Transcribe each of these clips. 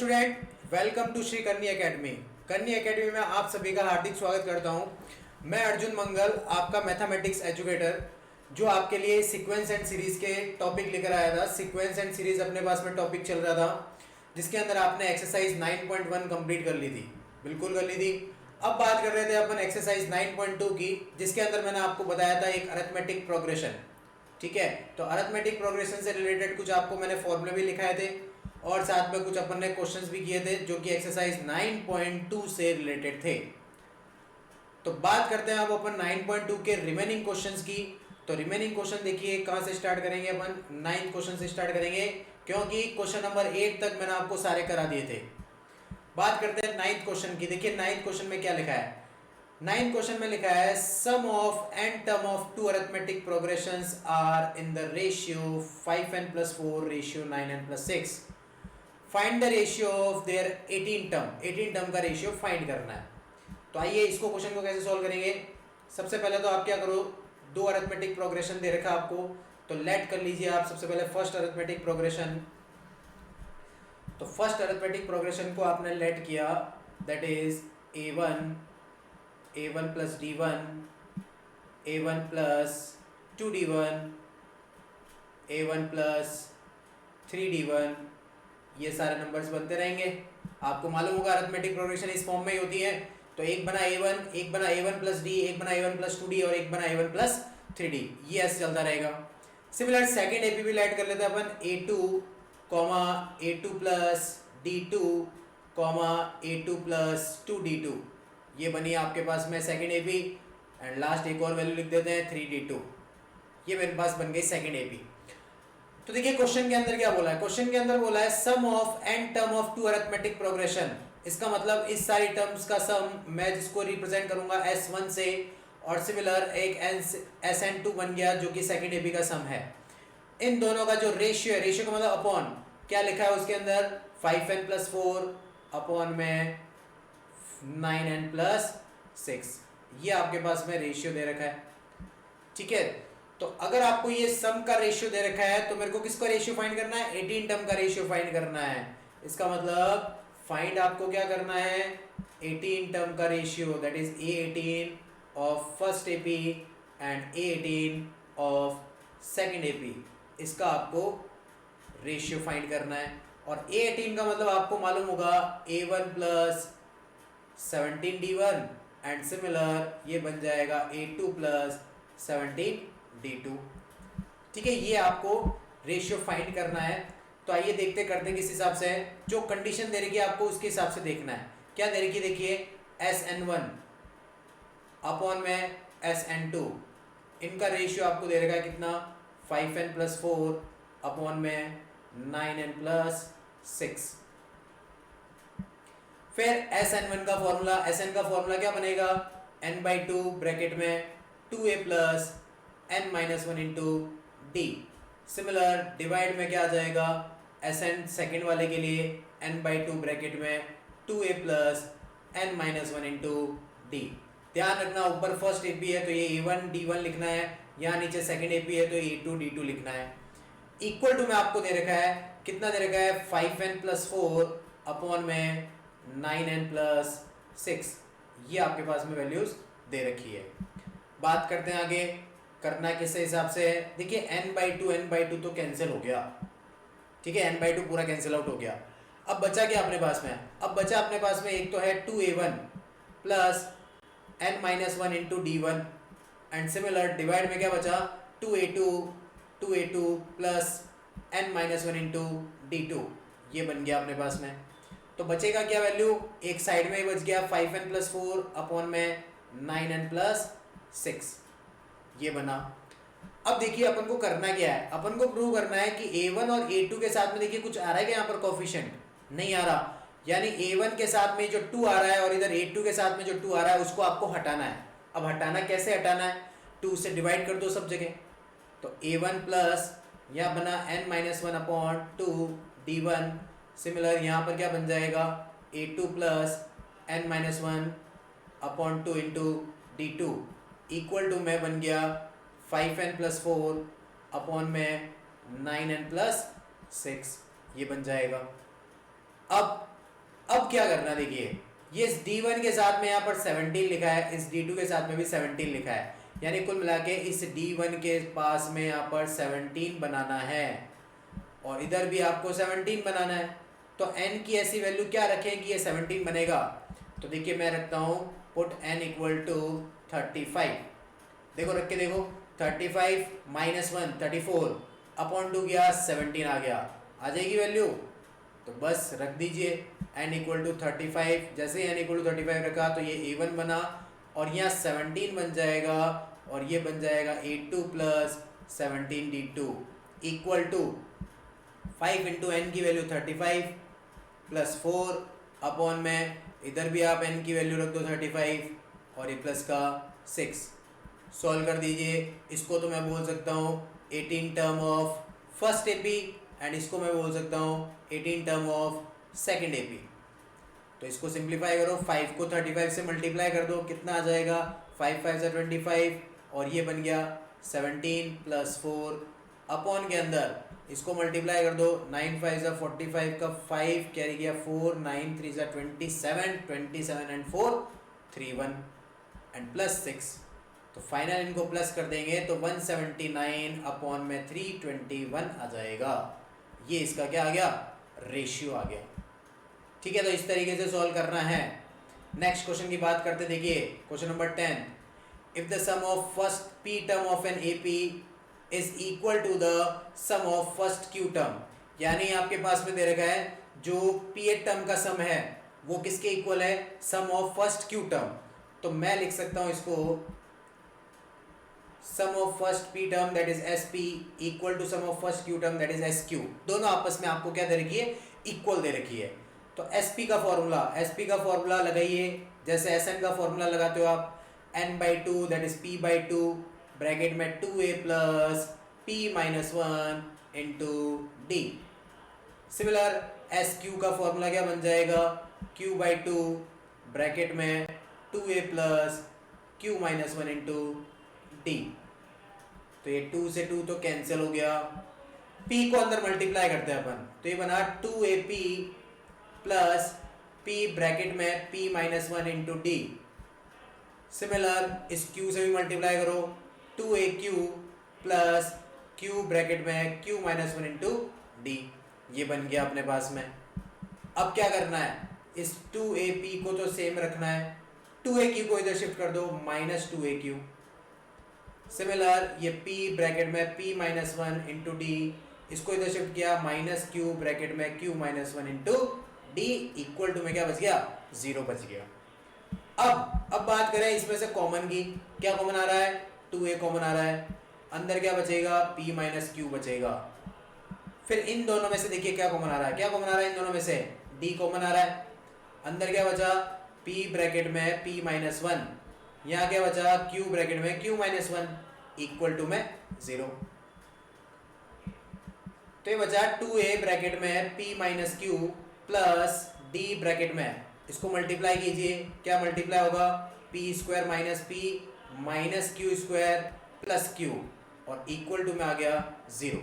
Student, welcome to Shri कन्नी academy. कन्नी academy में आप सभी का हार्दिक स्वागत करता हूं। मैं अर्जुन मंगल, आपका मैथमेटिक्स एजुकेटर, जो आपके लिए सीक्वेंस एंड सीरीज के टॉपिक लेकर आया था। सीक्वेंस एंड सीरीज अपने पास में टॉपिक चल रहा था, जिसके अंदर आपने एक्सरसाइज 9.1 कंप्लीट कर ली थी, बिल्कुल कर ली थी। अब बात कर रहे थे अपन एक्सरसाइज 9.2 की, जिसके अंदर मैंने आपको बताया था एक अरिथमेटिक प्रोग्रेशन। ठीक है, तो अरिथमेटिक प्रोग्रेशन से रिलेटेड कुछ आपको मैंने फॉर्मूले भी लिखाए थे और साथ में कुछ अपन ने क्वेश्चंस भी किए थे जो कि एक्सरसाइज 9.2 से रिलेटेड थे। तो बात करते हैं अब अपन 9.2 के रिमेनिंग क्वेश्चंस की। तो रिमेनिंग क्वेश्चन देखिए कहाँ से स्टार्ट करेंगे अपन, 9th क्वेश्चन से स्टार्ट करेंगे, क्योंकि क्वेश्चन नंबर 8 तक मैंने आपको सारे करा दिए थे। बात करते हैं 9th क्वेश्चन की। देखिए 9th क्वेश्चन में क्या लिखा है। 9th क्वेश्चन में लिखा है sum of N term of two arithmetic progressions are in the ratio 5n+4 ratio 9n+6। Find the ratio of their 18 term का रेशियो फाइंड करना है। तो आइए इसको क्वेश्चन को कैसे सॉल्व करेंगे। सबसे पहले तो आप क्या करो, दो अरिथमेटिक प्रोग्रेशन दे रखा आपको, तो लेट कर लीजिए आप सबसे पहले फर्स्ट अरिथमेटिक प्रोग्रेशन। तो फर्स्ट अरिथमेटिक प्रोग्रेशन को आपने लेट किया, that is a1 plus d1, a1 plus 2d1, a1 plus 3d1, ये सारे नंबर्स बनते रहेंगे। आपको मालूम होगा अरिथमेटिक प्रोग्रेशन इस फॉर्म में ही होती है। तो एक बना a1, एक बना a1 प्लस d, एक बना a1 प्लस 2d और एक बना a1 प्लस 3d, ये ऐसे चलता रहेगा। सिमिलर सेकेंड एपी भी ऐड कर लेते हैं अपन, a2 plus d2 a2 plus 2d2, ये बनी आपके पास में सेकेंड एपी। एंड लास्ट एक और वैल्यू लिख देते हैं 3d2, ये मेरे पास बन गई सेकेंड एपी। तो देखिए क्वेश्चन के अंदर क्या बोला है। क्वेश्चन के अंदर बोला है sum of N term of two arithmetic progression. इसका मतलब इस सारी टर्म्स का सम, मैं जिसको रिप्रेजेंट करूंगा s1 से, और सिमिलर एक sn2 बन गया जो कि सेकंड एपी का सम है। इन दोनों का जो रेशियो है, रेशियो का मतलब अपॉन, क्या लिखा है उसके अंदर 5n+4 अपॉन में 9n+6, ये आपके पास में रेशियो दे रखा है। ठीक है, तो अगर आपको ये सम का रेशियो दे रखा है तो मेरे को किसका रेशियो फाइंड करना है, 18 टर्म का रेशियो फाइंड करना है। इसका मतलब फाइंड आपको क्या करना है, 18 टर्म का ratio, that is A18 of first AP and A18 of second AP, इसका आपको रेशियो फाइंड करना है। और A18 का मतलब आपको मालूम होगा A1 plus 17d1 and similar ये बन जाएगा A2 प्लस 17d2। ठीक है, ये आपको रेशियो फाइंड करना है। तो आइए देखते करते हैं किस हिसाब से है। जो कंडीशन दे रखी है आपको उसके हिसाब से देखना है। क्या दे रखी है, देखिए sn1 अपॉन में sn2, इनका रेशियो आपको दे रखा है कितना, 5n+4 अपॉन में 9n+6। फिर sn1 का फॉर्मूला, sn का फॉर्मूला क्या बनेगा, n/2 ब्रैकेट में 2a plus n-1 into D. Similar divide में क्या आ जाएगा, sn सेकेंड वाले के लिए n/2 ब्रैकेट में 2a plus n-1 into D. ध्यान रखना ऊपर फर्स्ट एपी है तो ये a1 d1 लिखना है, यहाँ नीचे सेकेंड एपी है तो a2 d2 लिखना है। इक्वल टू में आपको दे रखा है, कितना दे रखा है, 5n+4 अपॉन में 9n+6, ये आपके पास में वैल्यूज दे रखी है। बात करते हैं आगे, करना किस हिसाब से है। देखिए n/2 तो कैंसिल हो गया, ठीक है, n/2 पूरा कैंसिल आउट हो गया। अब बचा क्या अपने पास में, अब बचा अपने पास में एक तो है 2a1 plus n-1 into d1 and similar divide में क्या बचा, 2a2 plus n-1 into d2, ये बन गया अपने पास में। तो बचेगा क्या वैल्यू, एक साइड में ही बच गया 5n+4 अपॉन में 9n+6, ये बना। अब देखिए अपन को करना क्या है, अपन को प्रूव करना है कि a1 और a2 के साथ में देखिए कुछ आ रहा है क्या यहाँ पर कोफिशिएंट, नहीं आ रहा, यानी a1 के साथ में जो 2 आ रहा है और इधर a2 के साथ में जो 2 आ रहा है उसको आपको हटाना है। अब हटाना कैसे हटाना है, 2 से डिवाइड कर दो सब जगह। तो a1 प्लस यहाँ बना n-1 अपॉन 2 d1, सिमिलर यहाँ पर क्या बन जाएगा, a2 plus n-1 upon 2 into d2 equal to में बन गया 5n+4 अपॉन में 9n+6, ये बन जाएगा। अब अब क्या करना, देखिए ये इस D1 के साथ में यहाँ पर 17 लिखा है, इस D2 के साथ में भी 17 लिखा है, यानी कुल मिला के इस D1 के पास में यहाँ पर 17 बनाना है और इधर भी आपको 17 बनाना है। तो n की ऐसी वैल्यू क्या रखें कि ये 17 बनेगा, तो देखिए मैं रखता हूँ पुट n इक्वल टू 35। देखो रख के देखो, 35 माइनस 1 34 अपॉन 2 गया 17 आ गया, आ जाएगी वैल्यू। तो बस रख दीजिए n इक्वल टू 35। जैसे ही n इक्वल टू 35 रखा तो ये a1 बना और यहाँ 17 बन जाएगा और ये बन जाएगा a2 plus 17d2 equal to 5 into N की वैल्यू 35 प्लस 4 अपॉन में इधर भी आप n की वैल्यू रख दो 35 और ये प्लस का 6। सॉल्व कर दीजिए, इसको तो मैं बोल सकता हूँ 18 term of first AP and इसको मैं बोल सकता हूँ 18 टर्म ऑफ सेकंड एपी। तो इसको सिंप्लीफाई करो, 5 को 35 से मल्टीप्लाई कर दो, कितना आ जाएगा 5 5 से 25 और ये बन गया 17 प्लस 4 अपॉन के अंदर इसको मल्टीप्लाई कर दो, 9 5 से 45 का 5 कैरी गया 4 9 3 से 27 27 एंड 4 31 एंड प्लस 6। तो फाइनल इनको प्लस कर देंगे तो 179 अपॉन में 321 आ जाएगा। ये इसका क्या आ गया, रेशियो आ गया। ठीक है, तो इस तरीके से सॉल्व करना है। नेक्स्ट क्वेश्चन की बात करते, देखिए question number 10। If the sum of first P term of an AP is equal to the sum of first Q term, यानी आपके पास में दे रखा है जो पी टर्म का सम है वो किसके इक्वल है, sum of first Q term. तो मैं लिख सकता हूं इसको sum of first P term that is S P equal to sum of first Q term that is S Q. दोनों आपस में आपको क्या दे रखी है, इक्वल दे रखी है। तो एस पी का फॉर्मूला लगाइए, जैसे एस एन का फॉर्मूला लगाते हो आप, N by two that is P by two bracket में 2a plus P minus 1 into D. Similar S Q का फॉर्मूला क्या बन जाएगा, q बाई टू ब्रैकेट में 2a plus q minus 1 into D. तो ये 2 से 2 तो कैंसिल हो गया, p को अंदर मल्टीप्लाई करते हैं अपन, तो ये बना 2ap प्लस p ब्रैकेट में p minus 1 into D. Similar इस q से भी मल्टीप्लाई करो, 2aq प्लस q ब्रैकेट में q माइनस 1 इंटू डी। ये बन गया अपने पास में। अब क्या करना है, इस 2ap को तो सेम रखना है, 2aq को इधर शिफ्ट कर दो माइनस 2aq। सिमिलर ये p ब्रैकेट में p माइनस 1 इंटू डी, इसको इधर शिफ्ट किया माइनस q ब्रैकेट में q minus 1 into D equal to में क्या बच गया, 0 बच गया। अब बात करें इसमें से कॉमन की, क्या कॉमन आ रहा है, 2a कॉमन आ रहा है, अंदर क्या बचेगा p माइनस q बचेगा। फिर इन दोनों में से देखिए क्या कॉमन आ रहा है, क्या कॉमन आ रहा है इन दोनों में से, d कॉमन आ रहा है। अंदर क्या बचा, p ब्रैकेट में p माइनस 1, यहाँ क्या बचा q ब्रैकेट में q माइनस 1 इक्वल टू में 0। तो ये बचा 2a ब्रैकेट में p minus q plus d bracket में, इसको मल्टीप्लाई कीजिए, क्या मल्टीप्लाई होगा, p square minus p minus q square plus q और इक्वल टू में आ गया 0।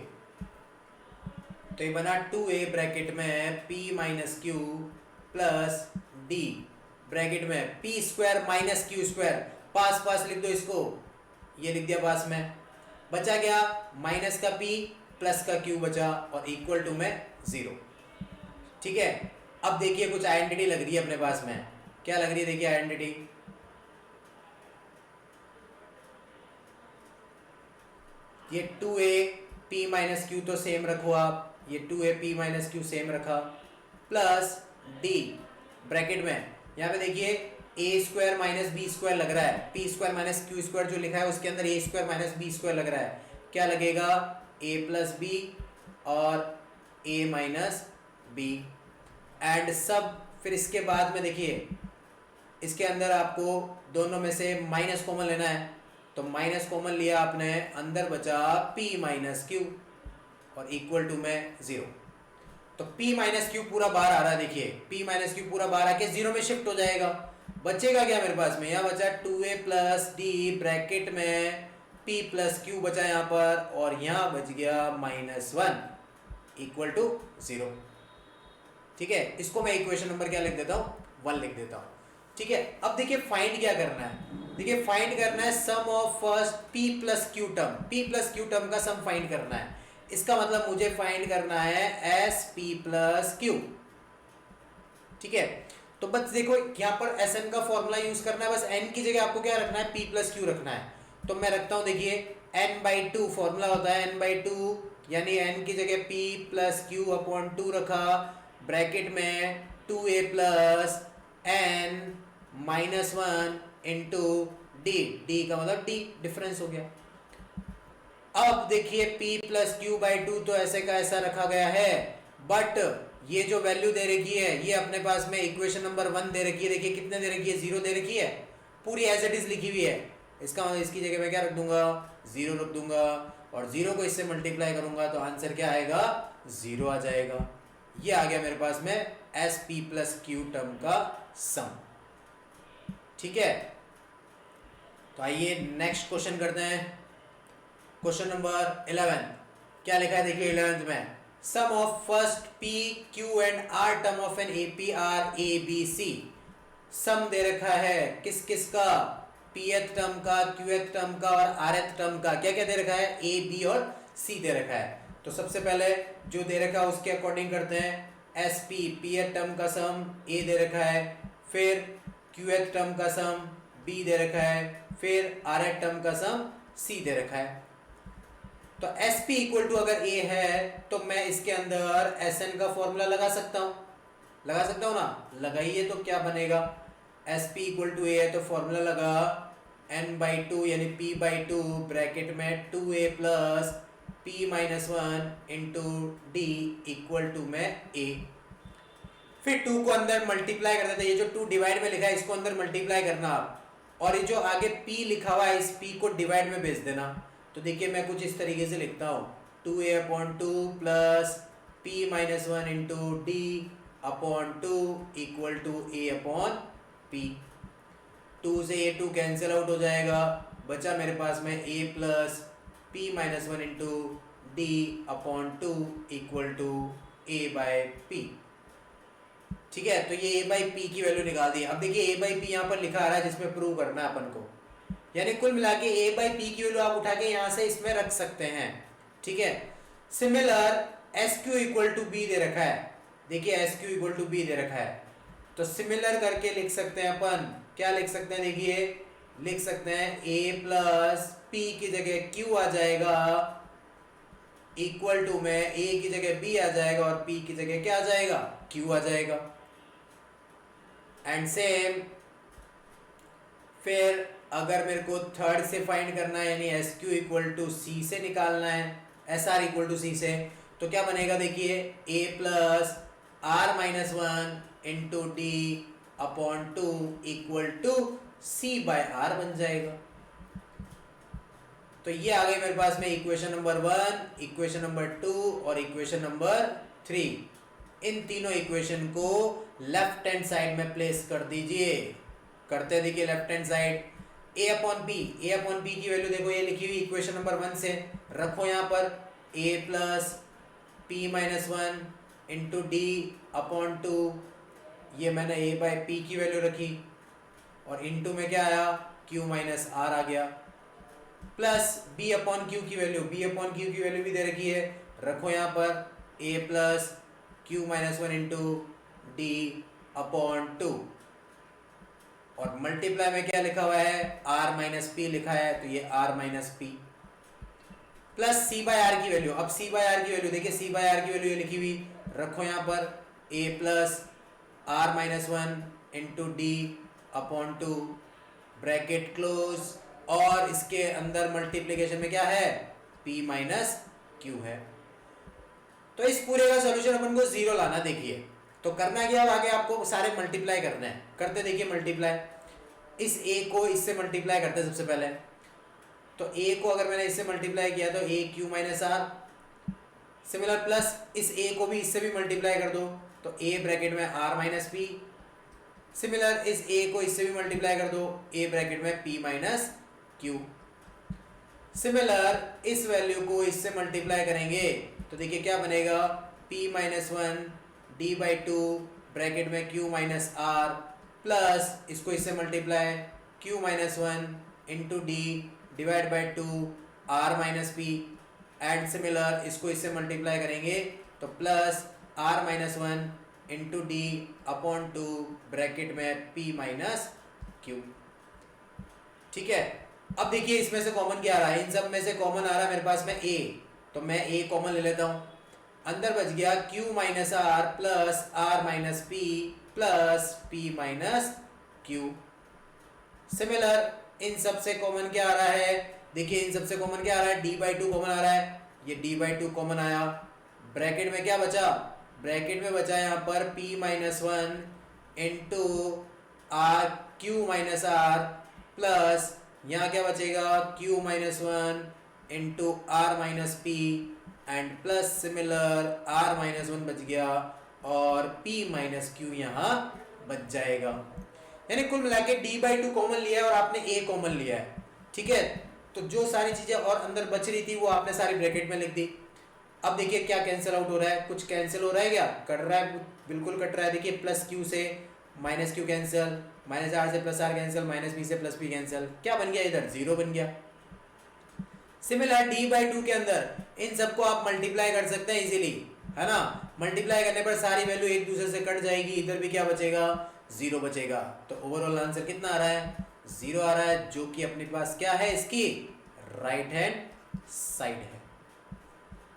तो ये बना 2a ब्रैकेट में p minus q plus d bracket में p square minus q square, पास पास लिख दो इसको, ये लिख दिया पास में, बचा क्या माइनस का p प्लस का q बचा और इक्वल टू में 0। ठीक है, अब देखिए कुछ आइडेंटिटी लग रही है अपने पास में, क्या लग रही है, देखिए आइडेंटिटी, ये 2a p माइनस q तो सेम रखो आप, ये 2a p minus q same रखा, प्लस d ब्रैकेट में यहाँ पे देखिए a square minus B square लग रहा है, p square minus q square जो लिखा है उसके अंदर a square minus B square लग रहा है, क्या लगेगा a प्लस बी और a माइनस बी एंड सब। फिर इसके बाद में देखिए इसके अंदर आपको दोनों में से माइनस कॉमन लेना है, तो माइनस कॉमन लिया आपने, अंदर बचा p माइनस क्यू और इक्वल टू में 0। तो p माइनस क्यू पूरा बाहर आ रहा है, देखिए p माइनस क्यू पूरा बाहर आके 0 में शिफ्ट हो जाएगा। बचेगा क्या मेरे पास में, यहाँ बचा 2a प्लस डी ब्रैकेट में p प्लस क्यू बचा यहाँ पर, और यहाँ बच गया -1 इक्वल टू 0। ठीक है, इसको मैं इक्वेशन नंबर क्या लिख देता हूँ, 1 लिख देता हूँ। ठीक है, अब देखिए फाइंड क्या करना है, देखिए फाइंड करना है sum of first p plus Q term, p plus Q term का सम फाइंड करना है। इसका मतलब मुझे फाइंड करना है एस पी प्लस क्यू। ठीक है, तो बस देखो यहाँ पर एस एन का फॉर्मूला यूज करना है, बस एन की जगह आपको क्या रखना है, p प्लस क्यू रखना है। तो मैं रखता हूँ, देखिए n/2 फॉर्मूला होता है n/2, यानी n की जगह p प्लस क्यू अपॉन 2 रखा, ब्रैकेट में 2a plus n minus 1 into D, D का मतलब डी डिफरेंस हो गया। अब देखिए p प्लस क्यू बाई 2 तो ऐसे का ऐसा रखा गया है, बट ये जो वैल्यू दे रखी है ये अपने पास में इक्वेशन नंबर 1 दे रखी है, देखिए कितने दे रखी है, 0 दे रखी है, पूरी एज इट इज लिखी हुई है। इसका मतलब इसकी जगह मैं क्या रख दूंगा, 0 रख दूंगा, और 0 को इससे मल्टीप्लाई करूंगा तो आंसर क्या आएगा, 0 आ जाएगा। ये आ गया मेरे पास में S P plus Q term का सम। ठीक है, तो आइए नेक्स्ट क्वेश्चन करते हैं। क्वेश्चन नंबर 11 क्या लिखा है, देखिए 11th में sum of first P Q and R term of an AP are A B C. Sum दे रखा है किस किस का, पीएथ टर्म का, क्यूएथ टर्म का और आरएथ टर्म का। क्या क्या दे रखा है, ए बी और सी दे रखा है। तो सबसे पहले जो दे रखा है उसके अकॉर्डिंग करते हैं। एस पी पीएथ टर्म का सम ए दे रखा है, फिर क्यूएथ टर्म का सम बी दे रखा है, फिर आरएथ टर्म का सम सी दे रखा है। तो एस पी इक्वल टू अगर ए है तो मैं इसके अंदर एस एन का फॉर्मूला लगा सकता हूँ, लगा सकता हूँ ना, लगाइए। तो क्या बनेगा, एस पी इक्वल टू ए है तो फॉर्मूला लगा n/2 यानी p/2 ब्रैकेट में 2a plus p minus 1 into D equal to में a। फिर 2 को अंदर मल्टीप्लाई कर देते, ये जो 2 डिवाइड में लिखा है इसको अंदर मल्टीप्लाई करना आप, और ये जो आगे p लिखा हुआ है इस p को डिवाइड में भेज देना। तो देखिए मैं कुछ इस तरीके से लिखता हूँ, 2a upon 2 plus p minus 1 into D upon 2 equal to a upon p। 2 से ये 2 कैंसिल आउट हो जाएगा, बचा मेरे पास में a plus p minus 1 into D upon 2 equal to a by p। ठीक है, तो ये a बाई p की वैल्यू निकाल दी। अब देखिए a बाई p यहाँ पर लिखा आ रहा है जिसमें प्रूव करना है अपन को, यानी कुल मिला के a बाई p की वैल्यू आप उठा के यहाँ से इसमें रख सकते हैं। ठीक है, similar S Q equal to B दे रखा है, देखिए S Q equal to B दे रखा है, तो सिमिलर करके लिख सकते हैं अपन, क्या लिख सकते हैं, देखिए लिख सकते हैं a प्लस p की जगह q आ जाएगा इक्वल टू में a की जगह b आ जाएगा और p की जगह क्या आ जाएगा, q आ जाएगा। एंड सेम फिर अगर मेरे को थर्ड से फाइंड करना है यानी S Q equal to C से निकालना है, S R equal to C से, तो क्या बनेगा, देखिए a plus R minus 1 into D upon 2 equal to C by R बन जाएगा। तो ये आ गई मेरे पास में इक्वेशन नंबर 1, इक्वेशन नंबर 2 और इक्वेशन नंबर 3। इन तीनों इक्वेशन को लेफ्ट हैंड साइड में प्लेस कर दीजिए। करते देखिए left hand side, a upon P की वैल्यू देखो ये लिखी हुई इक्वेशन नंबर 1 से, रखो यहाँ पर a plus P minus 1 into D upon 2, ये मैंने a बाई पी की वैल्यू रखी, और इंटू में क्या आया, q माइनस आर आ गया, प्लस b अपॉन क्यू की वैल्यू, भी दे रखी है, रखो यहाँ पर a plus Q minus 1 into D upon 2, और मल्टीप्लाई में क्या लिखा हुआ है, r माइनस पी लिखा है, तो ये r minus P plus c by R की वैल्यू। अब c बाय आर की वैल्यू देखिए, c बाय आर की वैल्यू ये लिखी हुई, रखो यहाँ पर a plus R minus 1 into D upon 2 bracket close, और इसके अंदर मल्टीप्लीकेशन में क्या है, p माइनस क्यू है। तो इस पूरे का सोल्यूशन अपन को 0 लाना। देखिए तो करना क्या है, आगे आपको सारे मल्टीप्लाई करना है, करते देखिए मल्टीप्लाई, इस a को इससे मल्टीप्लाई करते हैं सबसे पहले। तो a को अगर मैंने इससे मल्टीप्लाई किया तो a Q minus R, similar plus इस a को भी इससे भी मल्टीप्लाई कर दो तो a ब्रैकेट में r माइनस पी, सिमिलर इस a को इससे भी मल्टीप्लाई कर दो a ब्रैकेट में p माइनस क्यू, सिमिलर इस वैल्यू को इससे मल्टीप्लाई करेंगे तो देखिए क्या बनेगा, p minus 1 D by two bracket में क्यू माइनस आर प्लस इसको इससे multiply Q minus one into D divide by two R minus P and similar इसको इससे मल्टीप्लाई करेंगे तो plus R minus one into D upon two bracket में P minus Q. ठीक है, अब देखिए इसमें से कॉमन क्या आ रहा है, इन सब में से कॉमन आ रहा है मेरे पास में ए, तो मैं ए कॉमन ले लेता हूं। अंदर बच गया q minus R plus R minus P plus P minus Q. Similar इन सब से कॉमन क्या आ रहा है, देखिए इन सब से कॉमन क्या आ रहा है, डी बाई टू कॉमन आ रहा है, ये डी बाई टू कॉमन आया। ब्रैकेट में क्या बचा, ब्रैकेट में बचा यहाँ पर p minus one into R Q minus R plus यहाँ क्या बचेगा q minus one into R minus P and plus similar r minus one बच गया और p माइनस क्यू यहाँ बच जाएगा। यानी कुल मिला के डी बाई टू कॉमन लिया है और आपने a कॉमन लिया है। ठीक है, तो जो सारी चीजें और अंदर बच रही थी वो आपने सारी ब्रैकेट में लिख दी। अब देखिए क्या कैंसिल आउट हो रहा है, कुछ कैंसिल हो रहा है क्या, कट रहा है, बिल्कुल कट रहा है। देखिए प्लस क्यू से minus Q cancel, minus R से plus R cancel, minus P से प्लस पी कैंसिल, क्या बन गया इधर जीरो बन गया। सिमिलर डी बाई टू के अंदर इन सबको आप मल्टीप्लाई कर सकते हैं इजीली, है ना। मल्टीप्लाई करने पर सारी वैल्यू एक दूसरे से कट जाएगी, इधर भी क्या बचेगा जीरो बचेगा। तो ओवरऑल आंसर कितना आ रहा है, जीरो आ रहा है, जो कि अपने पास क्या है इसकी राइट हैंड साइड है।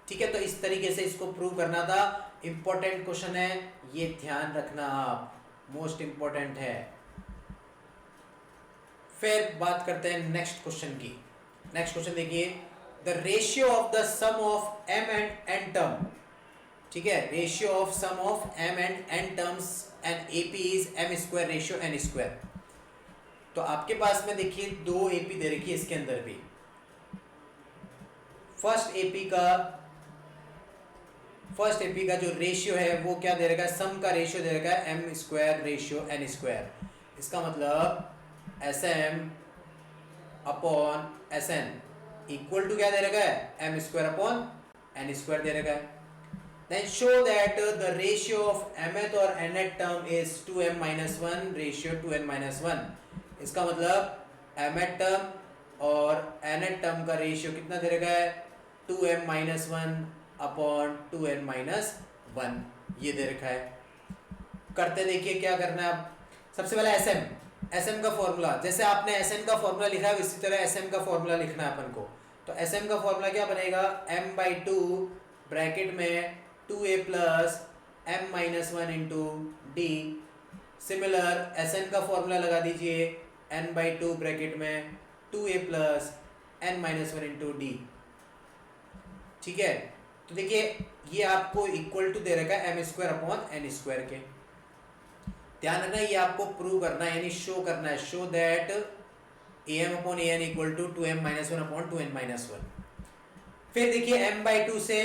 ठीक है, तो इस तरीके से इसको प्रूव करना था। इंपॉर्टेंट क्वेश्चन है, ये ध्यान रखना आप, मोस्ट इंपॉर्टेंट है। फिर बात करते हैं नेक्स्ट क्वेश्चन की। नेक्स्ट क्वेश्चन देखिए, the ratio of the sum of m and n term. ठीक है, ratio of sum of m and n terms and AP is m square ratio n square. तो आपके पास में देखिए दो AP दे रखी है इसके अंदर भी। फर्स्ट AP का जो रेशियो है वो क्या दे रखा है, सम का रेशियो दे रखा है m square ratio n square. इसका मतलब Sm upon Sn equal to क्या दे रखा है, m square upon n square दे रखा है। Then show that the ratio of mth और nth term is 2m minus 1 ratio 2n minus 1। इसका मतलब mth term और nth term का रेशियो कितना दे रखा है, 2m minus 1 upon 2n minus 1 ये दे रखा है। करते देखिए क्या करना है। अब सबसे पहले एसएम का फॉर्मूला, जैसे आपने एसएन का फॉर्मूला लिखा है इसी तरह एसएम का फॉर्मूला लिखना है अपन को। तो एसएम का फॉर्मूला क्या बनेगा, m बाई टू ब्रैकेट में 2a plus m minus one into D. Similar S N का फॉर्मूला लगा दीजिए n बाई टू ब्रैकेट में 2a plus n minus one into D. ठीक है, तो देखिए ये आपको इक्वल टू दे रखा है m square upon n square के। ध्यान रखना ये आपको प्रूव करना है, यानी शो करना है, show that am upon an equal to 2m minus one upon 2n minus one. फिर देखिए m बाई टू से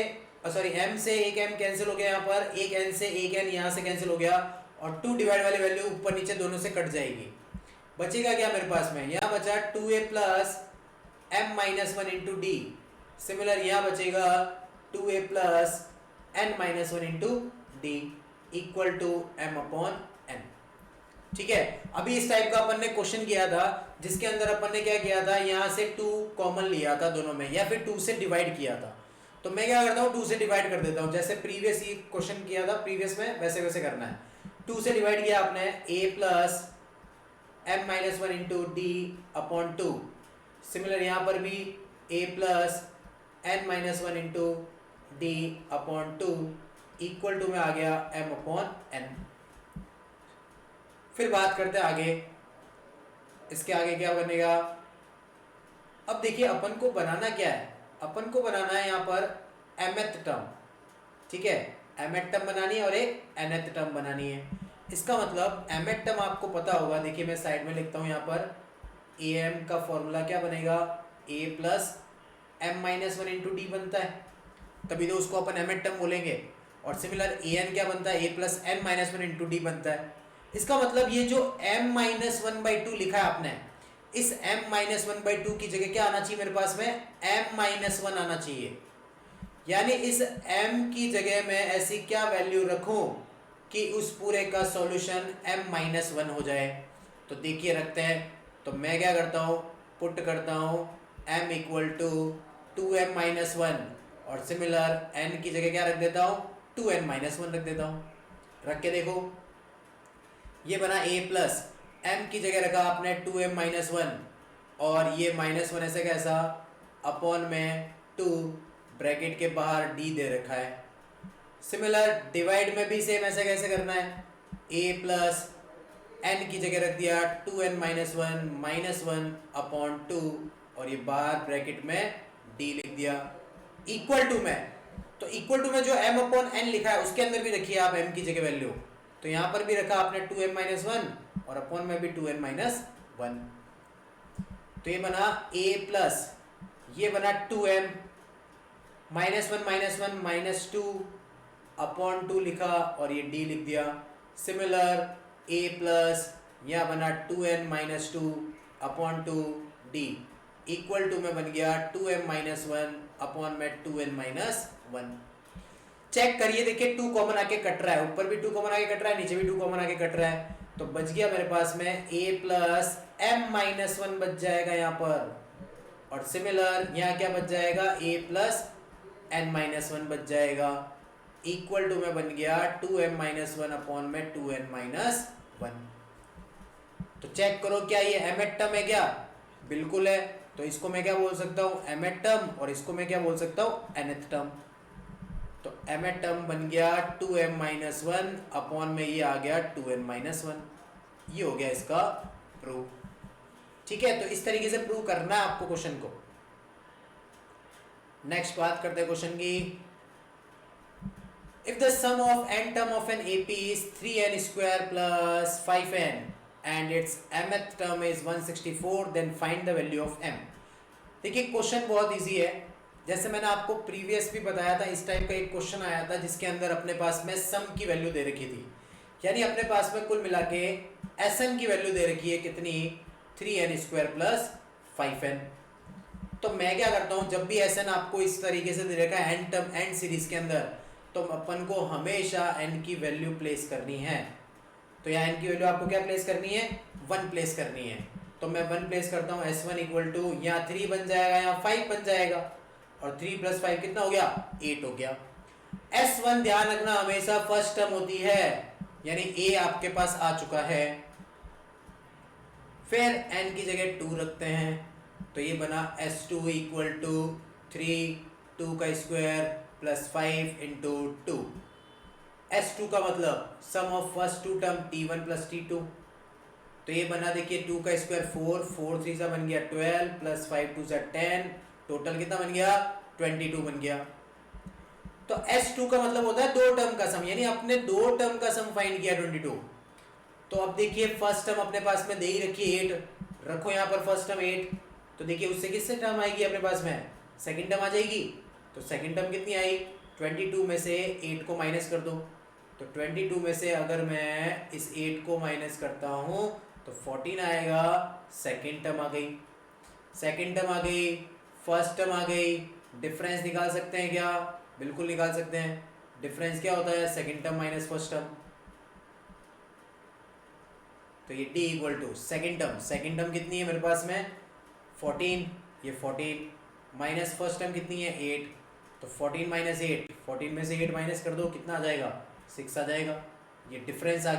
सॉरी m से एक m कैंसिल हो गया, यहाँ पर एक n से एक n यहाँ से कैंसिल हो गया और 2 डिवाइड वाली वैल्यू ऊपर नीचे दोनों से कट जाएगी। बचेगा क्या मेरे पास में, यहाँ बचा 2a plus m minus one into D. Similar यहाँ बचेगा 2a plus n minus one into D equal to m upon n। ठीक है, अभी इस टाइप का अपन ने क्वेश्चन किया था जिसके अंदर अपन ने क्या किया था, यहाँ से 2 कॉमन लिया था दोनों में या फिर 2 से डिवाइड किया था। तो मैं क्या करता हूँ 2 से डिवाइड कर देता हूँ, जैसे प्रीवियस ही क्वेश्चन किया था प्रीवियस में वैसे वैसे करना है। 2 से डिवाइड किया आपने a plus m minus one into D upon 2। Similar यहाँ पर भी a plus n minus one into D upon 2 equal to में आ गया m अपॉन n। फिर बात करते हैं आगे, इसके आगे क्या बनेगा। अब देखिए अपन को बनाना क्या है, अपन को बनाना है यहाँ पर mth टर्म। ठीक है, mth टर्म बनानी है और एक nth टर्म बनानी है। इसका मतलब mth टर्म आपको पता होगा, देखिए मैं साइड में लिखता हूँ यहाँ पर am का फॉर्मूला क्या बनेगा, a plus m minus one into D बनता है, तभी तो उसको अपन mth टर्म बोलेंगे। और सिमिलर an क्या बनता है, a plus m minus one into D बनता है। इसका मतलब ये जो m minus one by two लिखा है आपने, इस m minus one by two की जगह क्या आना चाहिए मेरे पास में, m माइनस वन आना चाहिए। यानी इस m की जगह में ऐसी क्या वैल्यू रखूं, कि उस पूरे का सॉल्यूशन m-1 हो जाए। तो देखिए रखते हैं, तो मैं क्या करता हूँ, पुट करता हूँ m इक्वल टू 2m-1 और सिमिलर n की जगह क्या रख देता हूँ, 2n-1 रख देता हूँ। रख के देखो, ये बना a प्लस m की जगह रखा आपने 2m-1 और ये -1 ऐसे कैसा, अपॉन में 2 ब्रैकेट के बाहर d दे रखा है। सिमिलर डिवाइड में भी सेम ऐसे कैसे करना है, a प्लस n की जगह रख दिया 2n-1 -1 अपॉन 2 और ये बाहर ब्रैकेट में d लिख दिया, इक्वल टू में। तो इक्वल टू में जो m अपॉन n लिखा है उसके अंदर भी रखिए आप m की जगह वैल्यू, तो यहाँ पर भी रखा आपने 2m-1 और अपॉन में भी 2n-1। तो ये बना a प्लस, ये बना 2m -1 -2 अपॉन 2 लिखा और ये d लिख दिया। सिमिलर a प्लस, यहाँ बना 2n-2 upon 2 d equal to में बन गया 2m-1 अपॉन में 2n-1। चेक करिए, देखिए 2 कॉमन आके कट रहा है, ऊपर भी 2 कॉमन आके कट रहा है, नीचे भी 2 कॉमन आके कट रहा है, तो बच गया मेरे पास में a प्लस m-1 बच जाएगा यहाँ पर, और सिमिलर यहाँ क्या बच जाएगा, a प्लस n-1 बच जाएगा, इक्वल टू में बन गया 2m-1 अपॉन में 2n-1। तो चेक करो क्या ये mth टर्म है क्या, बिल्कुल है। तो इसको मैं क्या बोल सकता हूँ, mth टर्म, और इसको मैं क्या बोल सकता हूँ, nth टर्म। तो mth टर्म बन गया 2m-1 अपॉन में ये आ गया 2n-1। ये हो गया इसका प्रूव। ठीक है, तो इस तरीके से प्रूव करना है आपको क्वेश्चन को। नेक्स्ट बात करते हैं क्वेश्चन की। If the sum of n term of an AP is 3n square plus 5n and its mth term is 164, then find the value of m। देखिए क्वेश्चन बहुत इजी है, जैसे मैंने आपको प्रीवियस भी बताया था, इस टाइप का एक क्वेश्चन आया था जिसके अंदर अपने पास में सम की वैल्यू दे रखी थी, यानी अपने पास में कुल मिला के Sn की वैल्यू दे रखी है कितनी, 3n स्क्वायर प्लस 5n। तो मैं क्या करता हूँ, जब भी Sn आपको इस तरीके से दे रखा है n टर्म n सीरीज के अंदर, तो अपन को हमेशा n की वैल्यू प्लेस करनी है। तो यहाँ n की वैल्यू आपको क्या प्लेस करनी है, 1 प्लेस करनी है। तो मैं 1 प्लेस करता हूँ, S1 इक्वल टू यहाँ 3 बन जाएगा, यहाँ 5 बन जाएगा, और 3 प्लस 5 कितना हो गया, 8 हो गया। S1 ध्यान रखना हमेशा फर्स्ट टर्म होती है, यानी a आपके पास आ चुका है। फिर n की जगह 2 रखते हैं, तो ये बना S2 इक्वल टू 3 2 का स्क्वायर प्लस 5 इंटू 2। S2 का मतलब sum of first two term T1 plus T2, तो ये बना देखिए 2 का स्क्वायर 4 4 3 सा बन गया 12 प्लस 5 2 सा 10, टोटल कितना बन गया, 22 बन गया। तो S2 का मतलब होता है दो टर्म का सम, यानी अपने दो टर्म का सम फाइंड किया 22। तो अब देखिए फर्स्ट टर्म अपने पास में दे ही रखिए 8, रखो यहाँ पर फर्स्ट टर्म 8, तो देखिए उससे किससे टर्म आएगी अपने पास में, सेकंड टर्म आ जाएगी। तो सेकंड टर्म कितनी आई, 22 में से 8 को माइनस कर दो, तो 22 में से अगर मैं इस 8 को माइनस करता हूँ तो 14 आएगा, सेकंड टर्म आ गई। सेकंड टर्म आ गई, फर्स्ट टर्म आ गई, डिफरेंस निकाल सकते हैं क्या, बिल्कुल निकाल सकते हैं। डिफरेंस क्या होता है, second term minus first term, तो ये d equal to second term कितनी है मेरे पास में 14, ये 14 माइनस फर्स्ट टर्म कितनी है 8, तो 14 माइनस 8, 14 में से 8 माइनस कर दो, कितना आ जाएगा 6 आ जाएगा। ये डिफरेंस आ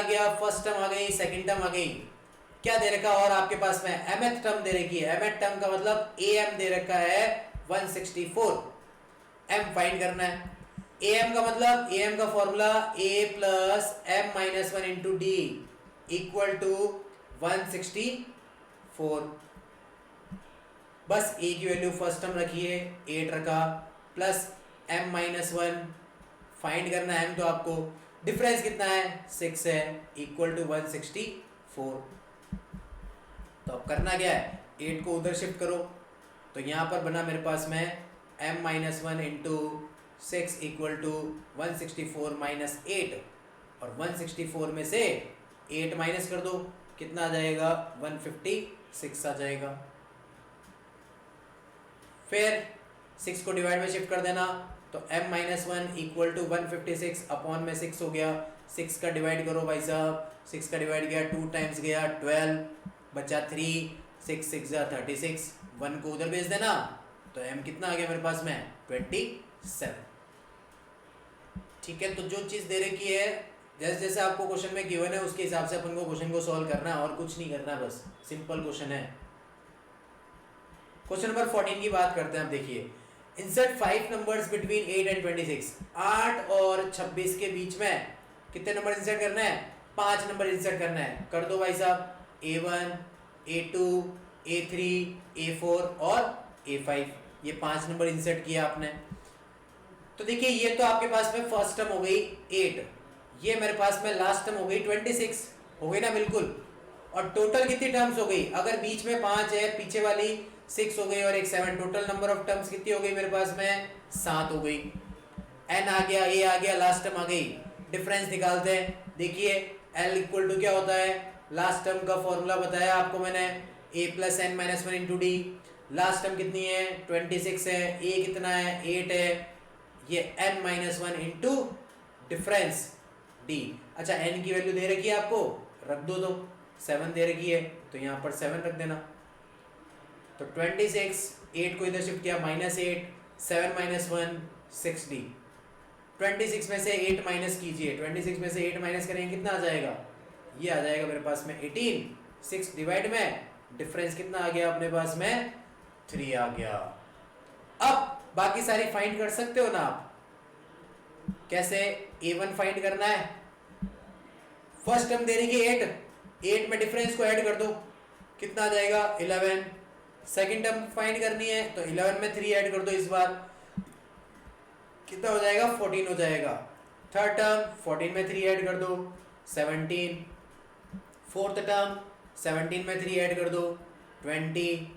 गया, फर्स्ट टर्म आ गई, सेकंड टर्म आ गई। क्या दे रखा और आपके पास में mth टर्म दे रखी है, mth टर्म का मतलब am दे रखा है 164, m फाइंड करना है। am का मतलब, am का formula a plus m-1 into D equal to 164। बस a की वैल्यू फर्स्ट टर्म रखिए 8 रखा, प्लस m-1 फाइंड करना है m, तो आपको डिफरेंस कितना है 6 है, इक्वल टू 164। तो अब करना क्या है, 8 को उधर शिफ्ट करो, तो यहाँ पर बना मेरे पास में m-1 into 6 equal to 164 minus 8, और 164 में से 8 माइनस कर दो, कितना आ जाएगा 156 आ जाएगा। फिर 6 को डिवाइड में शिफ्ट कर देना, तो m minus one equal to 156 upon में 6 हो गया, 6 का डिवाइड करो भाई साहब, 6 का डिवाइड गया 2 टाइम्स गया 12, बचा 3, 6 6 जा 36, 1 को उधर भेज देना, तो m कितना आ गया मेरे पास में 27। ठीक है, तो जो चीज़ दे रखी है जैसे जैसे आपको क्वेश्चन में गिवन है उसके हिसाब से अपन को क्वेश्चन को सॉल्व करना है और कुछ नहीं करना, बस सिंपल क्वेश्चन है। क्वेश्चन नंबर 14 की बात करते हैं। आप देखिए, इंसर्ट 5 नंबर्स बिटवीन 8 एंड 26। 8 और 26 के बीच में कितने नंबर इंसर्ट करना है? 5 नंबर इंसर्ट करना है। कर दो भाई साहब, A1, A2, A3, A4 और A5, ये 5 नंबर इंसर्ट किया आपने। तो देखिए, ये तो आपके पास में फर्स्ट टर्म हो गई 8, ये मेरे पास में लास्ट टर्म हो गई 26, हो गई ना बिल्कुल। और टोटल कितनी टर्म्स हो गई? अगर बीच में 5 है, पीछे वाली 6 हो गई और एक 7, टोटल नंबर ऑफ टर्म्स कितनी हो गई मेरे पास में? 7 हो गई। n आ गया, a आ गया, लास्ट टर्म आ गई। डिफरेंस निकालते हैं। देखिए l इक्वल टू क्या होता है? लास्ट टर्म का फॉर्मूला बताया आपको मैंने, a plus N minus one into D. Last term कितनी है? 26 है, a कितना है? 8 है, ये n minus one into difference d। अच्छा, n की वैल्यू दे रखी है आपको, रख दो, तो 7 दे रखी है तो यहाँ पर 7 रख देना। तो 26, 8 को इधर शिफ्ट किया, -8, 7 माइनस 1 6d। 26 में से 8 माइनस कीजिए, 26 में से 8 माइनस करेंगे कितना आ जाएगा? ये आ जाएगा मेरे पास में 18। 6 डिवाइड में डिफरेंस कितना आ गया अपने पास में? 3 आ गया। अब बाकी सारी फाइंड कर सकते हो ना आप। कैसे? A1 फाइंड करना है। फर्स्ट टर्म दे रही है 8 में डिफरेंस को ऐड कर दो, कितना आ जाएगा? 11। सेकंड टर्म फाइंड करनी है तो 11 में 3 ऐड कर दो, इस बार कितना हो जाएगा? 14 हो जाएगा। थर्ड टर्म 14 में 3 ऐड कर दो, 17। फोर्थ टर्म 17 में 3 ऐड कर दो, 20।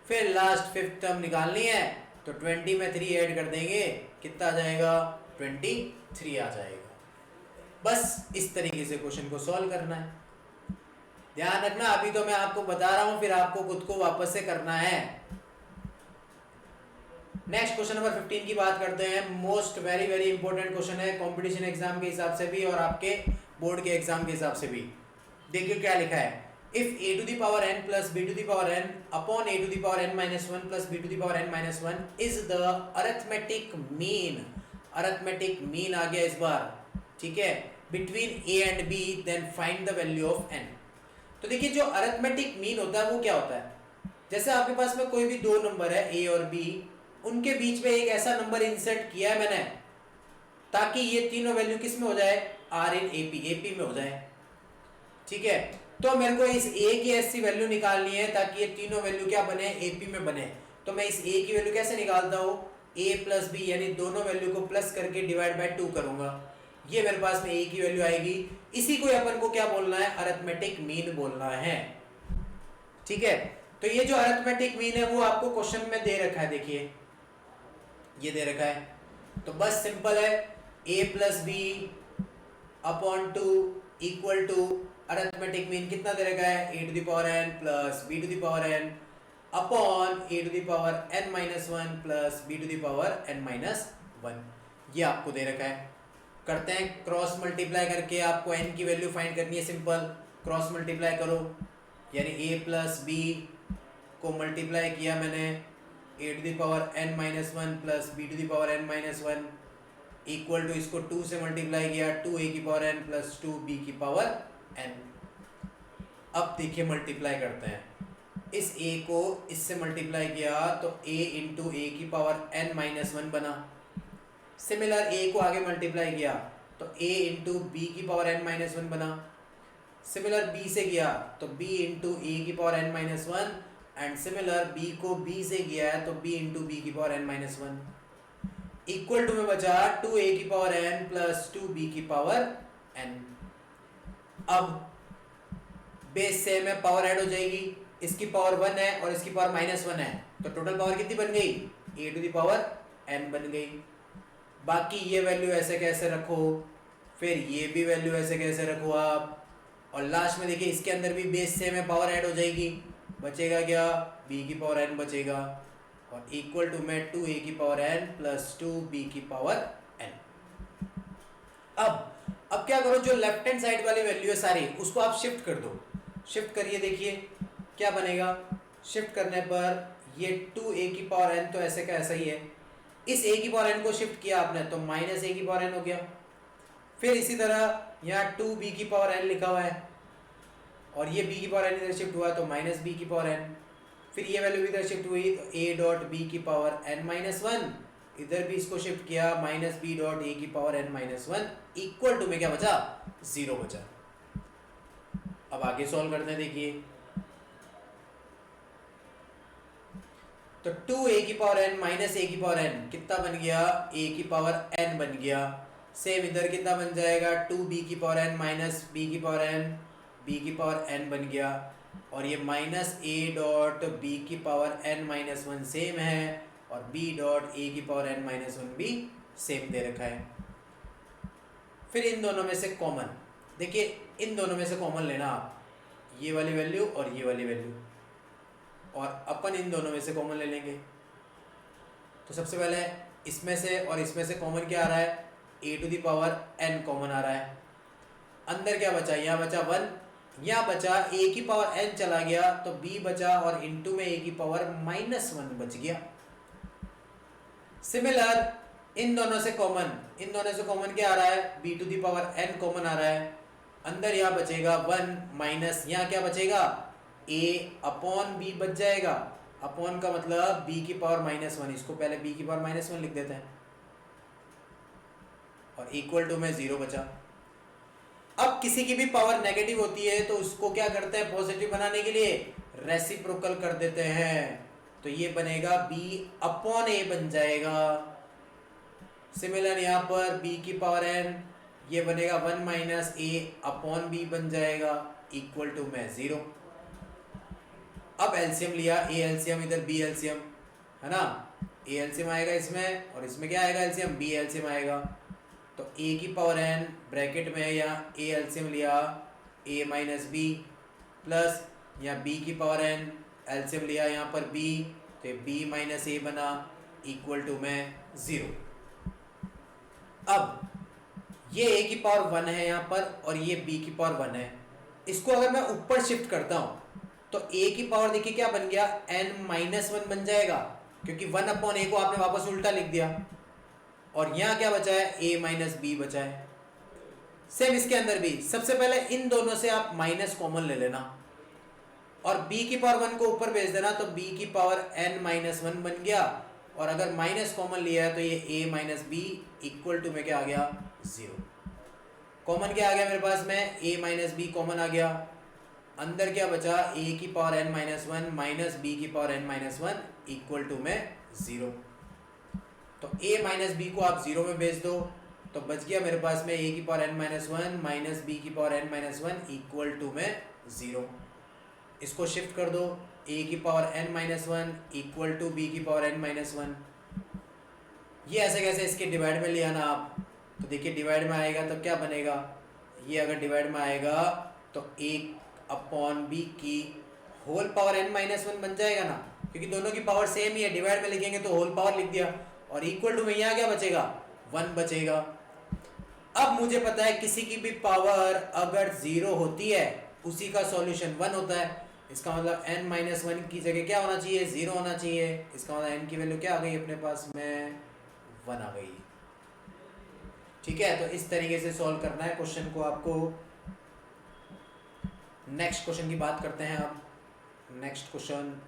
फिर लास्ट फिफ्थ टर्म निकालनी है तो 20 में 3 ऐड कर देंगे, कितना आ जाएगा? 23 आ जाएगा। बस इस तरीके से क्वेश्चन को सॉल्व करना है। ध्यान रखना, अभी तो मैं आपको बता रहा हूं, फिर आपको खुद को वापस से करना है। नेक्स्ट क्वेश्चन नंबर 15 की बात करते हैं। Most very very important question है, कंपटीशन एग्जाम के हिसाब से भी और आपके बोर्ड के एग्जाम के हिसाब से भी। देखिए क्या लिखा है, if a to the power n plus b to the power n upon a to the power n minus one plus b to the power n minus one is the arithmetic mean. Arithmetic mean आ गया इस बार, ठीक है, between a and b, then find the value of n। तो देखिए, जो arithmetic mean होता है वो क्या होता है? जैसे आपके पास में कोई भी दो नंबर है a और b, उनके बीच में एक ऐसा नंबर इंसर्ट किया है मैंने ताकि ये तीनों वैल्यू किस में हो जाए? r इन AP में हो जाए। ठीक है, तो मेरे को इस a की ऐसी वैल्यू निकालनी है ताकि ये तीनों वैल्यू क्या बने? AP में बने। तो मैं इस a की वैल्यू कैसे निकालता हूँ? a प्लस b, यानी दोनों वैल्यू को प्लस करके डिवाइड बाय 2 करूंगा, ये मेरे पास में a की वैल्यू आएगी। इसी को अपन को क्या बोलना है? अरिथमेटिक मीन बोलना है। ठीक है, तो ये जो अरिथमेटिक मीन है वो आपको क्वेश्चन में दे रखा है। देखिए ये दे रखा है, तो बस सिंपल है, a plus B upon 2 equal to arithmetic mean कितना दे रखा है? a to the power n plus b to the power n upon a to the power n minus one plus b to the power n minus one, ये आपको दे रखा है। करते हैं क्रॉस मल्टीप्लाई करके, आपको n की वैल्यू फाइंड करनी है। सिंपल क्रॉस मल्टीप्लाई करो, यानी a प्लस बी को मल्टीप्लाई किया मैंने a to the power n minus one plus b to the power n minus one equal to, इसको 2 से मल्टीप्लाई किया 2a की पावर n प्लस 2b की पावर n। अब देखिए मल्टीप्लाई करते हैं, इस a को इससे मल्टीप्लाई किया तो a इंटू ए की पावर n माइनस वन बना। सिमिलर a को आगे मल्टीप्लाई किया तो a इंटू बी की पावर n माइनस वन बना। सिमिलर b से किया तो b इंटू ए की power n minus one, and similar b को b से किया है तो b इंटू बी की power n minus one equal to में बचा 2a की पावर n प्लस 2b की पावर n। अब बेस से में पावर ऐड हो जाएगी, इसकी पावर 1 है और इसकी पावर माइनस 1 है, तो टोटल पावर कितनी बन गई? a to the power n बन गई। बाकी ये वैल्यू ऐसे कैसे रखो, फिर ये भी वैल्यू ऐसे कैसे रखो आप, और लास्ट में देखिए इसके अंदर भी बेस से में पावर ऐड हो जाएगी, बचेगा क्या? b की पावर n बचेगा। और इक्वल टू में 2a की पावर n प्लस 2b की पावर n। अब क्या करो, जो लेफ्ट हैंड साइड वाली वैल्यू है सारी उसको आप शिफ्ट कर दो। शिफ्ट करिए, देखिए क्या बनेगा। शिफ्ट करने पर ये 2a की पावर n तो ऐसे का ऐसा ही है, इस a की पावर n को शिफ्ट किया आपने तो माइनस a की पावर n हो गया। फिर इसी तरह यहाँ 2b की पावर n लिखा हुआ है और ये b की पावर n इधर शिफ्ट हुआ तो माइनस b की पावर n। फिर ये वैल्यू इधर शिफ्ट हुई तो a डॉट b की पावर n माइनस 1, इधर भी इसको शिफ्ट किया माइनस b डॉट a की power n minus 1 equal to में क्या बचा, 0 बचा। अब आगे सॉल्व करते हैं, देखिए तो 2a की पावर n माइनस a की पावर n कितना बन गया, a की पावर n बन गया। सेम इधर कितना बन जाएगा, 2b की पावर n माइनस b की पावर n, b की पावर n बन गया। और ये माइनस a डॉट b की पावर n माइनस 1 सेम है और b डॉट a की पावर n माइनस 1 भी सेम दे रखा है। फिर इन दोनों में से कॉमन, देखिए इन दोनों में से कॉमन लेना आप, ये वाली वैल्यू और ये वाली वैल्यू, और अपन इन दोनों में से कॉमन ले लेंगे। तो सबसे पहले इसमें से और इसमें से कॉमन क्या आ रहा है, a to the power n common आ रहा है। अंदर क्या बचा, यहाँ बचा 1, यहाँ बचा a की पावर n चला गया तो b बचा और इनटू में a की पावर माइनस 1 बच गया। सिमिलर इन दोनों से कॉमन क्या आ रहा है, b to the power n common आ रहा है। अंदर यहाँ बचेगा 1 माइनस यहाँ क्या बचेगा, a अपॉन b बच जाएगा। अपॉन का मतलब b की पावर माइनस 1, इसको पहले b की पावर माइनस 1 लिख देते हैं और इक्वल टू में 0 बचा। अब किसी की भी पावर नेगेटिव होती है तो उसको क्या करते हैं, पॉजिटिव बनाने के लिए रेसिप्रोकल कर देते हैं। तो ये बनेगा b अपॉन a बन जाएगा। सिमिलर यहाँ पर b की पावर n ये बनेगा 1 माइनस a अपॉन b बन जाएगा इक्वल टू में 0। अब एलसीएम लिया, a एलसीएम इधर b एलसीएम है ना, a एलसीएम आएगा इसमें और इसमें क्या आएगा एलसीएम, b एलसीएम आएगा। तो a की पावर n ब्रैकेट में या a एलसीएम लिया a माइनस b प्लस या b की पावर n एलसीएम लिया यहाँ पर b तो b माइनस a बना इक्वल टू में 0। अब ये a की पावर 1 है यहाँ पर और ये b की पावर 1 है। इसको अगर मैं ऊपर शिफ्ट करता हूँ तो a की पावर देखिए क्या बन गया, n माइनस 1 बन जाएगा क्योंकि 1 अपॉन a को आपने वापस उल्टा लिख दिया। और यहाँ क्या बचा है, a माइनस b बचा है। सेम इसके अंदर भी सबसे पहले इन दोनों से आप माइनस कॉमन ले लेना और b की पावर 1 को ऊपर भेज देना तो b की पावर n माइनस 1 बन गया। और अगर माइनस कॉमन लिया है तो ये a minus b equal to में क्या आ गया, 0। कॉमन क्या आ गया मेरे पास में, a माइनस b कॉमन आ गया। अंदर क्या बचा, a की power n minus 1 minus b की power n minus 1 equal to में 0। तो a माइनस b को आप 0 में भेज दो तो बच गया मेरे पास में a की power n minus 1 minus b की power n minus 1 equal to में 0। इसको शिफ्ट कर दो, a की power n minus 1 equal to b की पावर n माइनस 1। ये ऐसे कैसे इसके डिवाइड में लिया ना आप, तो देखिए डिवाइड में आएगा तो क्या बनेगा, ये अगर डिवाइड में आएगा तो एक अपॉन b की होल पावर n माइनस 1 बन जाएगा ना, क्योंकि दोनों की पावर सेम ही है। डिवाइड में लिखेंगे तो होल पावर लिख दिया और इक्वल टू में यहाँ क्या बचेगा, 1 बचेगा। अब मुझे पता है किसी की भी पावर अगर 0 होती है उसी का सॉल्यूशन 1 होता है। इसका मतलब n माइनस 1 की जगह क्या होना चाहिए, 0 होना चाहिए। इसका मतलब n की वैल्यू क्या आ गई अपने पास में, 1 आ गई। ठीक है, तो इस तरीके से सॉल्व करना है क्वेश्चन को आपको। नेक्स्ट क्वेश्चन की बात करते हैं अब। नेक्स्ट क्वेश्चन,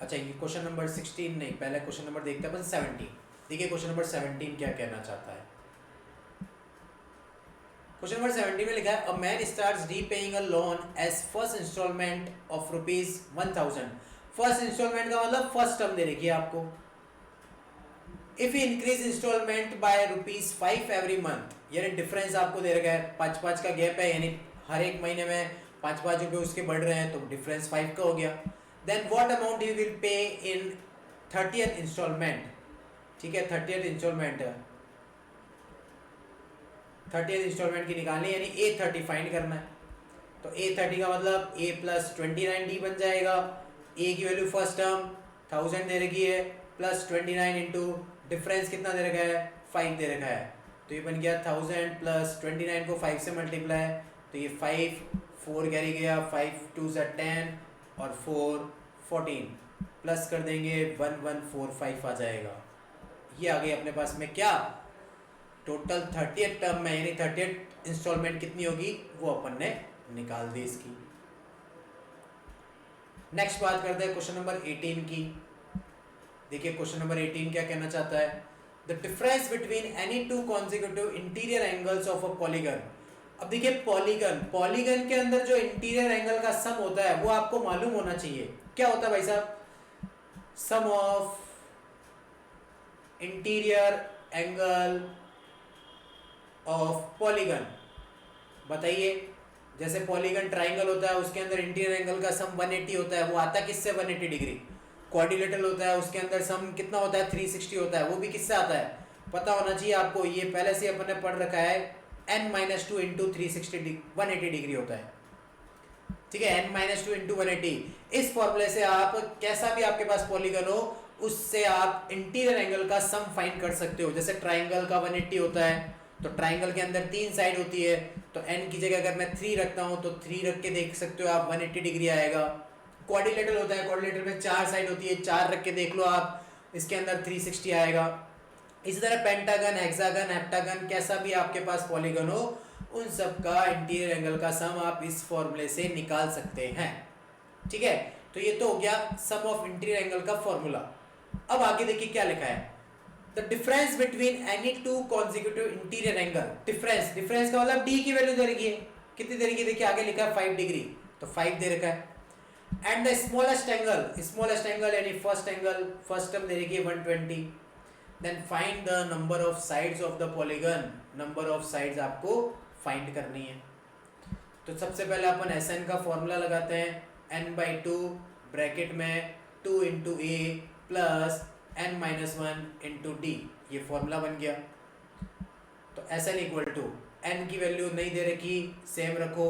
अच्छा ये क्वेश्चन नंबर 16 नहीं, पहले क्वेश्चन नंबर देखते हैं अपन 17। देखिए क्वेश्चन नंबर 17 क्या कहना चाहता है। क्वेश्चन नंबर 17 में लिखा है, a man starts repaying a loan as first installment of ₹1000। First installment का मतलब फर्स्ट टर्म दे रखी है आपको। If he increase installment by ₹5 every month, यानी डिफरेंस आपको दे रखा है, 5-5 का गैप है, यानी हर एक महीने में 5-5 रुपये उसके बढ़ रहे हैं तो डिफरेंस 5 का हो गया। Then what amount he will pay in 30th instalment. ठीक है, 30th इंस्टॉलमेंट की निकालनी, यानी A30 फाइंड करना है। तो A30 का मतलब A + 29D बन जाएगा ए की वैल्यू फर्स्ट टर्म 1000 दे रखी है प्लस 29 इंटू डिफरेंस कितना दे रखा है 5 दे रखा है, तो ये बन गया 1000 प्लस 29 को 5 से मल्टीप्लाई, तो ये 5 4 कैरी गया, 5 2 ज़ा 10 और 4 14 प्लस कर देंगे 1145 आ जाएगा। ये आ गई अपने पास में क्या टोटल 30th टर्म में, यानी 30th इंस्टॉलमेंट कितनी होगी वो अपन ने निकाल दी इसकी। नेक्स्ट बात करते हैं क्वेश्चन नंबर 18 की। देखिए क्वेश्चन नंबर 18 क्या कहना चाहता है, the difference between any two consecutive interior angles of a polygon. अब देखिए पॉलीगन के अंदर जो इंटीरियर एंगल का सम होता है वो आपको मालूम होना चाहिए। क्या होता है भाई साहब, sum of interior angle of polygon. बताइए, जैसे पॉलीगन ट्राइंगल होता है उसके अंदर इंटीरियर एंगल का सम 180 होता है, वो आता किससे 180 डिग्री। क्वाड्रिलेटरल होता है उसके अंदर सम कितना होता है 360 होता है, वो भी किससे आता है पता होना चाहिए आपको। ये पहले से अपन ने पढ़ रखा है n-2 इंटू 360 180 डिग्री होता है, ठीक है, n-2 इंटू 180। इस फॉर्मूले से आप कैसा भी आपके पास पॉलीगन हो उससे आप इंटीरियर एंगल का सम फाइंड कर सकते हो। जैसे ट्राइंगल का 180 होता है तो ट्राइंगल के अंदर 3 साइड होती है, तो n की जगह अगर मैं 3 रखता हूँ तो 3 रख के देख सकते हो आप 180 डिग्री आएगा। क्वाड्रिलेटरल होता है, क्वाड्रिलेटरल में 4 साइड होती है, 4 रख के देख लो आप, इसके अंदर 360 आएगा। इसी तरह पेंटागन, हेक्सागन, हेप्टागन, कैसा भी आपके पास पॉलीगन हो उन सब का इंटीरियर एंगल का सम आप इस फॉर्मूले से निकाल सकते हैं, ठीक है। तो ये तो हो गया सम ऑफ इंटीरियर एंगल का फॉर्मूला। अब आगे देखिए क्या लिखा है, the difference between any two consecutive interior angle. Difference का मतलब डी की वैल्यू दे रखी है, कितनी दे रखी है देखिए आगे लिखा है 5 डिग्री, तो 5 दे रखा है। एंड द स्मॉलेस्ट एंगल यानी फर्स्ट टर्म दे रखी है 120। Then find the number of sides of the polygon. Number of sides आपको फाइंड करनी है। तो सबसे पहले अपन SN का फॉर्मूला लगाते हैं, n/2 ब्रैकेट में 2 इंटू ए प्लस n-1 इंटू डी, ये फॉर्मूला बन गया। तो SN इक्वल टू n की वैल्यू नहीं दे रखी सेम रखो,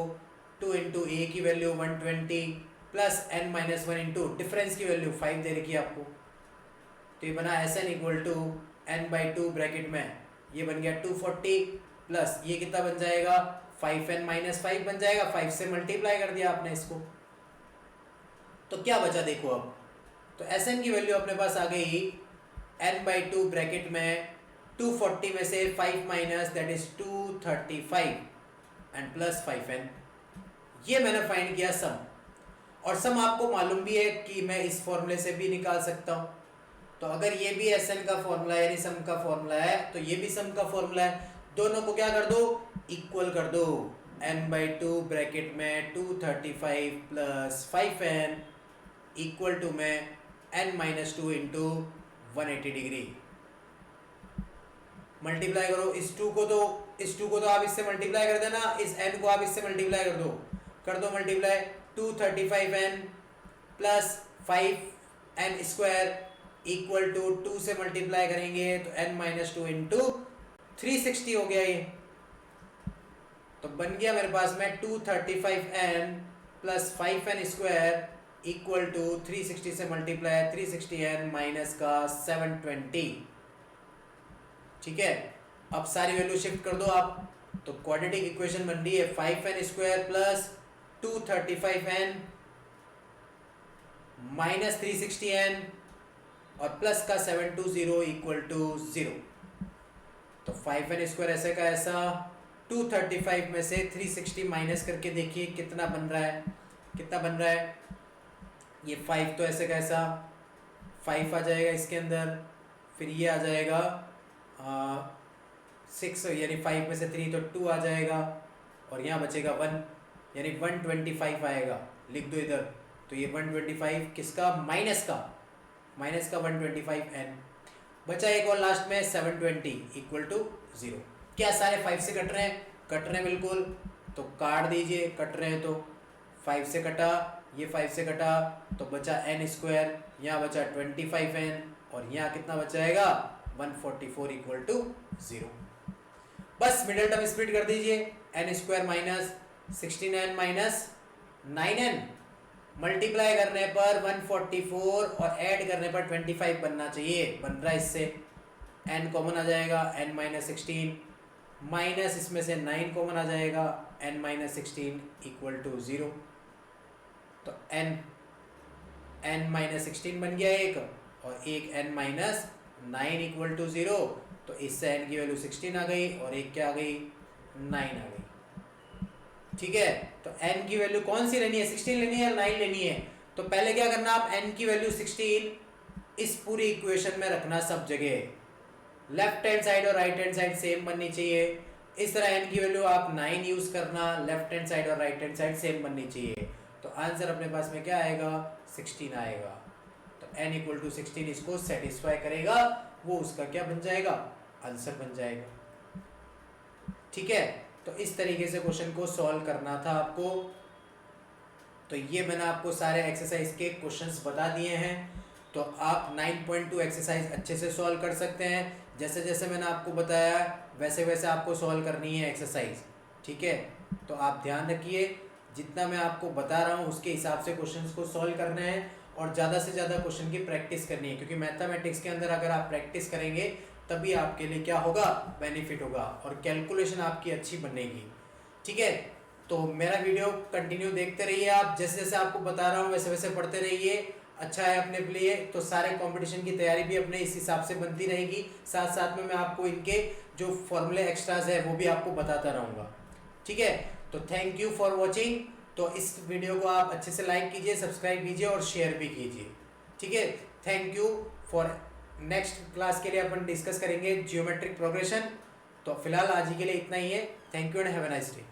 2 इंटू ए की value 120 plus n-1 into difference की वैल्यू 5 दे रखी आपको, तो ये बना SN equal to n/2 bracket में ये बन गया 240 प्लस ये कितना बन जाएगा 5n-5 बन जाएगा, 5 से मल्टीप्लाई कर दिया आपने इसको, तो क्या बचा देखो अब। तो SN की वैल्यू अपने पास आ गई n/2 ब्रैकेट में 240 में से 5 minus that is 235 and plus 5n। ये मैंने फाइंड किया सम, और सम आपको मालूम भी है कि मैं इस फॉर्मूले से भी निकाल सकता हूँ। तो अगर ये भी SN का फॉर्मूला है यानी सम का फॉर्मूला है तो ये भी सम का फॉर्मूला है, दोनों को क्या कर दो इक्वल कर दो। n/2 ब्रैकेट में 235 प्लस 5n इक्वल टू में n-2 इंटू 180 डिग्री। मल्टीप्लाई करो इस 2 को, तो आप इससे मल्टीप्लाई कर देना, इस n को आप इससे मल्टीप्लाई कर दो multiply. 235n plus 5n square equal to 2 से मल्टीप्लाई करेंगे तो n-2 इंटू 360 हो गया ये, तो बन गया मेरे पास में 235n plus 5n square equal to 360 से मल्टीप्लाई 360n माइनस का 720, ठीक है। अब सारी वैल्यू शिफ्ट कर दो आप, तो क्वाड्रेटिक इक्वेशन बन रही है 5n square plus 235n minus 360n और प्लस का 720 इक्वल टू 0। तो 5n स्क्वायर ऐसे का ऐसा, 235 में से 360 माइनस करके देखिए कितना बन रहा है, ये 5 तो ऐसे का ऐसा 5 आ जाएगा इसके अंदर, फिर ये आ जाएगा 6 यानी 5 में से 3 तो 2 आ जाएगा, और यहाँ बचेगा 1 यानी 125 आएगा, लिख दो इधर। तो ये 125 किसका माइनस का 125n बचा, एक और लास्ट में 720 इक्वल टू 0। क्या सारे 5 से कट रहे हैं बिल्कुल, तो काट दीजिए, कट रहे हैं तो 5 से कटा, ये 5 से कटा तो बचा n स्क्वायर, यहाँ बचा 25n और यहाँ कितना बचाएगा 144 इक्वल टू 0। बस मिडिल टर्म स्प्लिट कर दीजिए, n square minus 16n minus 9n multiply करने पर 144 और ऐड करने पर 25 बनना चाहिए, बन रहा है इससे। n कॉमन आ जाएगा, n माइनस 16 माइनस इसमें से 9 कॉमन आ जाएगा, n माइनस 16 इक्वल टू 0। तो n माइनस 16 बन गया एक, और एक n माइनस 9 इक्वल टू 0। तो इससे n की वैल्यू 16 आ गई और एक क्या आ गई, 9 आ गई। ठीक है, तो n की वैल्यू कौन सी लेनी है, 16 लेनी है या 9 लेनी है? तो पहले क्या करना, आप n की वैल्यू 16 इस पूरी इक्वेशन में रखना सब जगह, लेफ्ट हैंड साइड और राइट हैंड साइड सेम बननी चाहिए। इस तरह n की वैल्यू आप 9 यूज करना, लेफ्ट हैंड साइड और राइट हैंड साइड सेम बननी चाहिए। तो आंसर अपने पास में क्या आएगा, 16 आएगा। तो n इक्वल टू 16 इसको सेटिस्फाई करेगा, वो उसका क्या बन जाएगा, आंसर बन जाएगा। ठीक है, तो इस तरीके से क्वेश्चन को सॉल्व करना था आपको। तो ये मैंने आपको सारे एक्सरसाइज के क्वेश्चंस बता दिए हैं। तो आप 9.2 एक्सरसाइज अच्छे से सॉल्व कर सकते हैं। जैसे जैसे मैंने आपको बताया वैसे वैसे आपको सॉल्व करनी है एक्सरसाइज। ठीक है, तो आप ध्यान रखिए, जितना मैं आपको बता रहा हूँ उसके हिसाब से क्वेश्चंस को सॉल्व करना है और ज़्यादा से ज़्यादा क्वेश्चन की प्रैक्टिस करनी है, क्योंकि मैथमेटिक्स के अंदर अगर आप प्रैक्टिस करेंगे तभी आपके लिए क्या होगा, बेनिफिट होगा और कैलकुलेशन आपकी अच्छी बनेगी। ठीक है, तो मेरा वीडियो कंटिन्यू देखते रहिए आप, जैसे जैसे आपको बता रहा हूँ वैसे वैसे पढ़ते रहिए। अच्छा है अपने लिए, तो सारे कंपटीशन की तैयारी भी अपने इस हिसाब से बनती रहेगी। साथ साथ में मैं आपको इनके जो फॉर्मूले एक्स्ट्राज है वो भी आपको बताता रहूँगा। ठीक है, तो थैंक यू फॉर वॉचिंग। तो इस वीडियो को आप अच्छे से लाइक कीजिए, सब्सक्राइब कीजिए और शेयर भी कीजिए। ठीक है, thank you for. Next class के लिए अपन डिस्कस करेंगे ज्योमेट्रिक प्रोग्रेशन। तो फिलहाल आज ही के लिए इतना ही है। Thank you and have a nice day.